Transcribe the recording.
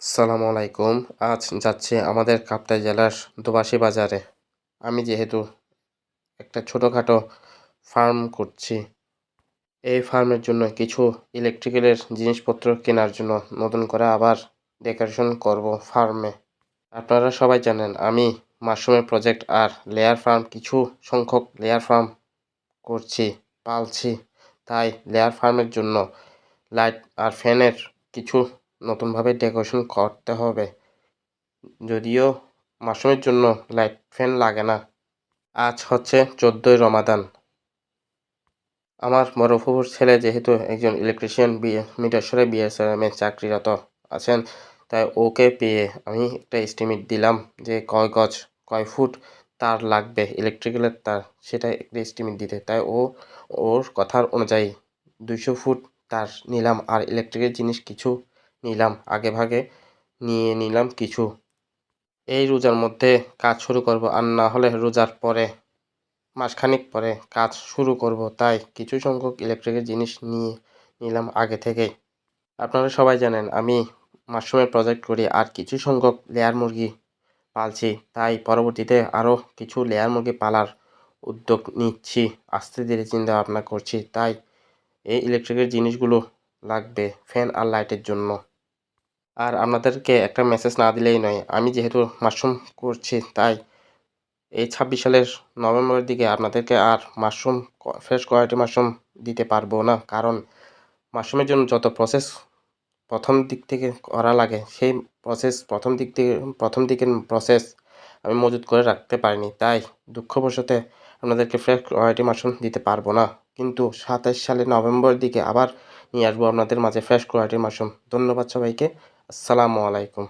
আসসালামু আলাইকুম। আজ যাচ্ছি আমাদের কাপ্তাই জেলার দোবাসী বাজারে। আমি যেহেতু একটা ছোটোখাটো ফার্ম করছি, এই ফার্মের জন্য কিছু ইলেকট্রিক্যালের জিনিসপত্র কেনার জন্য নতুন করে আবার ডেকোরেশন করব ফার্মে। আপনারা সবাই জানেন আমি মাশরুমের প্রজেক্ট আর লেয়ার ফার্ম কিছু সংখ্যক লেয়ার ফার্ম করছি, পালছি। তাই লেয়ার ফার্মের জন্য লাইট আর ফ্যানের কিছু নতুনভাবে ডেকোরেশন করতে হবে। যদিও মাশরুমের জন্য লাইট ফ্যান লাগে না। আজ হচ্ছে 14ই রমাদান। আমার বড় ফুফুর ছেলে যেহেতু একজন ইলেকট্রিশিয়ান মিটারসরে বিএসএমে চাকরিরত আছেন, তাই ওকে পেয়ে আমি একটা এস্টিমেট দিলাম যে কয় গজ কয় ফুট তার লাগবে ইলেকট্রিক্যালের তার, সেটা একটা এস্টিমেট দিতে। তাই ওর কথার অনুযায়ী 200 ফুট তার নিলাম, আর ইলেকট্রিকের জিনিস কিছু নিলাম, আগে ভাগে নিয়ে নিলাম কিছু। এই রোজার মধ্যে কাজ শুরু করব, আর না হলে রোজার পরে মাসখানেক পরে কাজ শুরু করব। তাই কিছু সংখ্যক ইলেকট্রিকের জিনিস নিয়ে নিলাম আগে থেকেই। আপনারা সবাই জানেন আমি মাশরুমের প্রজেক্ট করি আর কিছু সংখ্যক লেয়ার মুরগি পালছি। তাই পরবর্তীতে আরও কিছু লেয়ার মুরগি পালার উদ্যোগ নিচ্ছি, আস্তে ধীরে চিন্তা ভাবনা করছি। তাই এই ইলেকট্রিকের জিনিসগুলো লাগবে ফ্যান আর লাইটের জন্য। আর আপনাদেরকে একটা মেসেজ না দিলেই নয়, আমি যেহেতু মাশরুম করছি তাই এই 26 সালের নভেম্বরের দিকে আপনাদেরকে আর মাশরুম ফ্রেশ কোয়ালিটি মাশরুম দিতে পারবো না। কারণ মাশরুমের জন্য যত প্রসেস প্রথম দিক থেকে করা লাগে, সেই প্রসেস প্রথম দিকের প্রসেস আমি মজুত করে রাখতে পারিনি। তাই দুঃখবশতে আপনাদেরকে ফ্রেশ কোয়ালিটি মাশরুম দিতে পারবো না। কিন্তু 27 সালের নভেম্বরের দিকে আবার নিয়ে আসবো আপনাদের মাঝে ফ্রেশ কোয়ালিটির মাশরুম। ধন্যবাদ সবাইকে। আসসালামু আলাইকুম।